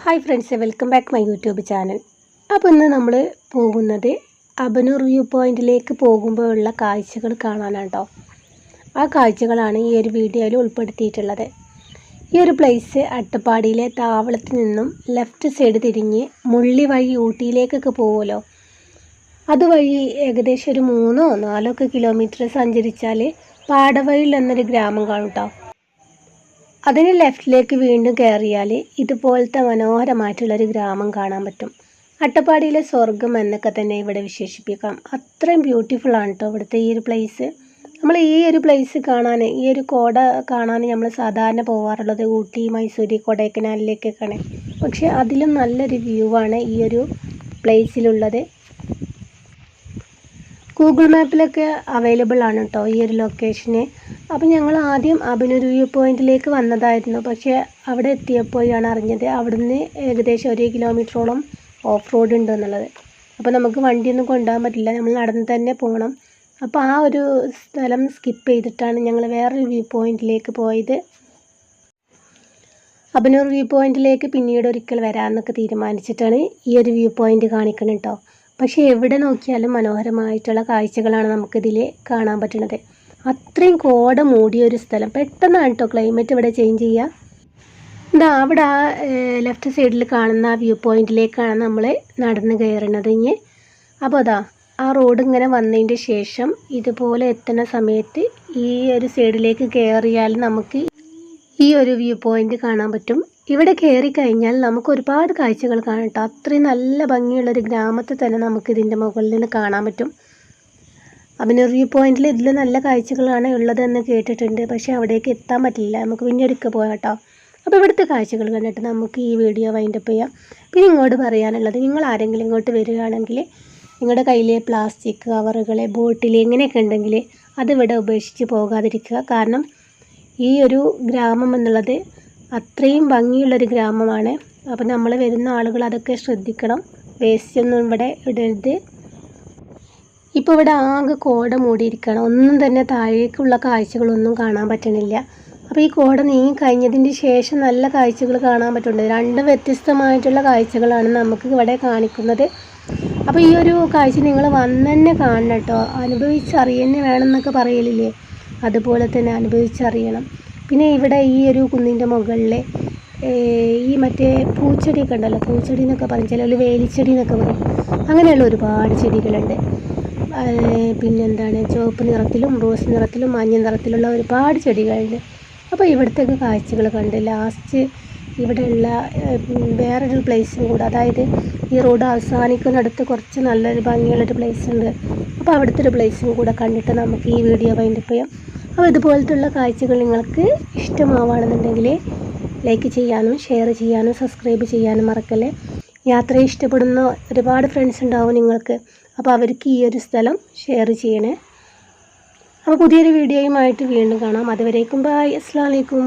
Hi friends, welcome back my YouTube channel. അപ്പോൾ ഇന്ന് നമ്മൾ പോകുന്നത് അബനൂർ വ്യൂ പോയിന്റിലേക്ക് പോകുമ്പോഴുള്ള കാഴ്ചകൾ കാണാനാണ് കേട്ടോ. ആ കാഴ്ചകളാണ് ഈ ഒരു വീഡിയോയിൽ ഉൾപ്പെടുത്തിയിട്ടുള്ളത്. ഈ ഒരു പ്ലേസ് അട്ടപ്പാടിയിലെ താവളത്തിൽ നിന്നും ലെഫ്റ്റ് സൈഡ് തിരിഞ്ഞ് മുള്ളി വഴി ഊട്ടിയിലേക്കൊക്കെ പോകുമല്ലോ, അതുവഴി ഏകദേശം ഒരു 3-4 കിലോമീറ്റർ സഞ്ചരിച്ചാൽ പാടവയിൽ എന്നൊരു ഗ്രാമം കാണും കേട്ടോ. അതിന് ലെഫ്റ്റിലേക്ക് വീണ്ടും കയറിയാൽ ഇതുപോലത്തെ മനോഹരമായിട്ടുള്ളൊരു ഗ്രാമം കാണാൻ പറ്റും. അട്ടപ്പാടിയിലെ സ്വർഗം എന്നൊക്കെ തന്നെ ഇവിടെ വിശേഷിപ്പിക്കാം. അത്രയും ബ്യൂട്ടിഫുള്ളാണ് കേട്ടോ ഇവിടുത്തെ ഈ ഒരു പ്ലേസ്. നമ്മൾ ഈ ഒരു പ്ലേസ് കാണാൻ, ഈ ഒരു കോട കാണാൻ നമ്മൾ സാധാരണ പോകാറുള്ളത് ഊട്ടി, മൈസൂർ, കൊടൈക്കനാലിലേക്കൊക്കെയാണ്. പക്ഷേ അതിലും നല്ലൊരു വ്യൂ ആണ് ഈ ഒരു പ്ലേസിലുള്ളത്. ഗൂഗിൾ മാപ്പിലൊക്കെ അവൈലബിൾ ആണ് കേട്ടോ ഈ ഒരു ലൊക്കേഷന്. അപ്പോൾ ഞങ്ങൾ ആദ്യം അബനൂർ വ്യൂ പോയിന്റിലേക്ക് വന്നതായിരുന്നു. പക്ഷേ അവിടെ എത്തിയപ്പോഴാണ് അറിഞ്ഞത് അവിടുന്ന് ഏകദേശം 1 കിലോമീറ്ററോളം ഓഫ് റോഡ് ഉണ്ട് എന്നുള്ളത്. അപ്പോൾ നമുക്ക് വണ്ടിയൊന്നും കൊണ്ടുപോകാൻ പറ്റില്ല, നമ്മൾ നടന്ന് തന്നെ പോകണം. അപ്പോൾ ആ ഒരു സ്ഥലം സ്കിപ്പ് ചെയ്തിട്ടാണ് ഞങ്ങൾ വേറൊരു വ്യൂ പോയിന്റിലേക്ക് പോയത്. അബനൂർ വ്യൂ പോയിന്റിലേക്ക് പിന്നീട് ഒരിക്കൽ വരാമെന്നൊക്കെ തീരുമാനിച്ചിട്ടാണ് ഈ ഒരു വ്യൂ പോയിന്റ് കാണിക്കണം കേട്ടോ. പക്ഷേ എവിടെ നോക്കിയാലും മനോഹരമായിട്ടുള്ള കാഴ്ചകളാണ് നമുക്കിതിൽ കാണാൻ പറ്റുന്നത്. അത്രയും കോട മൂടിയ ഒരു സ്ഥലം. പെട്ടെന്നാണ് കേട്ടോ ക്ലൈമറ്റ് ഇവിടെ ചേഞ്ച് ചെയ്യുക. എന്താ അവിടെ ആ ലെഫ്റ്റ് സൈഡിൽ കാണുന്ന ആ വ്യൂ പോയിന്റിലേക്കാണ് നമ്മൾ നടന്ന് കയറുന്നത്. അപ്പോൾ അതാ ആ റോഡ് ഇങ്ങനെ വന്നതിൻ്റെ ശേഷം ഇതുപോലെ എത്തുന്ന സമയത്ത് ഈ ഒരു സൈഡിലേക്ക് കയറിയാൽ നമുക്ക് ഈ ഒരു വ്യൂ പോയിന്റ് കാണാൻ പറ്റും. ഇവിടെ കയറി കഴിഞ്ഞാൽ നമുക്ക് ഒരുപാട് കാഴ്ചകൾ കാണാം കേട്ടോ. അത്രയും നല്ല ഭംഗിയുള്ളൊരു ഗ്രാമത്തെ തന്നെ നമുക്ക് ഇതിൻ്റെ മുകളിൽ നിന്ന് കാണാൻ പറ്റും. അബനൂർ വ്യൂ പോയിന്റിൽ ഇതിൽ നല്ല കാഴ്ചകളാണ് ഉള്ളതെന്ന് കേട്ടിട്ടുണ്ട്. പക്ഷേ അവിടേക്ക് എത്താൻ പറ്റില്ല, നമുക്ക് പിന്നെ ഒരിക്കൽ പോയാൽ കേട്ടോ. അപ്പോൾ ഇവിടുത്തെ കാഴ്ചകൾ കണ്ടിട്ട് നമുക്ക് ഈ വീഡിയോ വൈൻഡപ്പ് ചെയ്യാം. പിന്നെ ഇങ്ങോട്ട് പറയാനുള്ളത്, നിങ്ങൾ ആരെങ്കിലും ഇങ്ങോട്ട് വരികയാണെങ്കിൽ നിങ്ങളുടെ കയ്യിലെ പ്ലാസ്റ്റിക് കവറുകൾ, ബോട്ടിൽ ഇങ്ങനെയൊക്കെ ഉണ്ടെങ്കിൽ അതിവിടെ ഉപേക്ഷിച്ച് പോകാതിരിക്കുക. കാരണം ഈ ഒരു ഗ്രാമം എന്നുള്ളത് അത്രയും ഭംഗിയുള്ളൊരു ഗ്രാമമാണ്. അപ്പോൾ നമ്മൾ വരുന്ന ആളുകൾ അതൊക്കെ ശ്രദ്ധിക്കണം, വേസ്റ്റൊന്നും ഇവിടെ ഇടരുത്. ഇപ്പോൾ ഇവിടെ ആകെ കോട മൂടിയിരിക്കുകയാണ്, ഒന്നും തന്നെ താഴേക്കുള്ള കാഴ്ചകളൊന്നും കാണാൻ പറ്റണില്ല. അപ്പോൾ ഈ കോട നീങ്ങി കഴിഞ്ഞതിന് ശേഷം നല്ല കാഴ്ചകൾ കാണാൻ പറ്റുന്നുണ്ട്. 2 വ്യത്യസ്തമായിട്ടുള്ള കാഴ്ചകളാണ് നമുക്ക് ഇവിടെ കാണിക്കുന്നത്. അപ്പോൾ ഈ ഒരു കാഴ്ച നിങ്ങൾ വന്ന് തന്നെ കാണണം കേട്ടോ. അനുഭവിച്ചറിയന്നെ വേണമെന്നൊക്കെ പറയലില്ലേ, അതുപോലെ തന്നെ അനുഭവിച്ചറിയണം. പിന്നെ ഇവിടെ ഈ ഒരു കുന്നിൻ്റെ മുകളിൽ ഈ മറ്റേ പൂച്ചെടിയൊക്കെ ഉണ്ടല്ലോ, പൂച്ചെടി എന്നൊക്കെ പറയും, ചിലർ വേലിച്ചെടി എന്നൊക്കെ പറയും. അങ്ങനെയുള്ള ഒരുപാട് ചെടികളുണ്ട്. പിന്നെന്താണ്, ചുവപ്പ് നിറത്തിലും റോസ് നിറത്തിലും മഞ്ഞ നിറത്തിലുള്ള ഒരുപാട് ചെടികളുണ്ട്. അപ്പോൾ ഇവിടുത്തെ കാഴ്ചകൾ കണ്ട് ലാസ്റ്റ് ഇവിടെയുള്ള വേറൊരു പ്ലേസും കൂടെ, അതായത് ഈ റോഡ് അവസാനിക്കുന്നിടത്ത് കുറച്ച് നല്ലൊരു ഭംഗിയുള്ളൊരു പ്ലേസ് ഉണ്ട്. അപ്പോൾ അവിടുത്തെ ഒരു പ്ലേസും കൂടെ കണ്ടിട്ട് നമുക്ക് ഈ വീഡിയോ വൈൻഡപ്പ് ചെയ്യാം. അപ്പോൾ ഇതുപോലത്തുള്ള കാഴ്ചകൾ നിങ്ങൾക്ക് ഇഷ്ടമാവുകയാണെന്നുണ്ടെങ്കിൽ ലൈക്ക് ചെയ്യാനും ഷെയർ ചെയ്യാനും സബ്സ്ക്രൈബ് ചെയ്യാനും മറക്കല്ലേ. യാത്ര ഇഷ്ടപ്പെടുന്ന ഒരുപാട് ഫ്രണ്ട്സ് ഉണ്ടാവും നിങ്ങൾക്ക്, അപ്പോൾ അവർക്ക് ഈ ഒരു സ്ഥലം ഷെയർ ചെയ്യണേ. അപ്പോൾ പുതിയൊരു വീഡിയോയുമായിട്ട് വീണ്ടും കാണാം. അതുവരേക്കും ബൈ, അസ്സലാമു അലൈക്കും.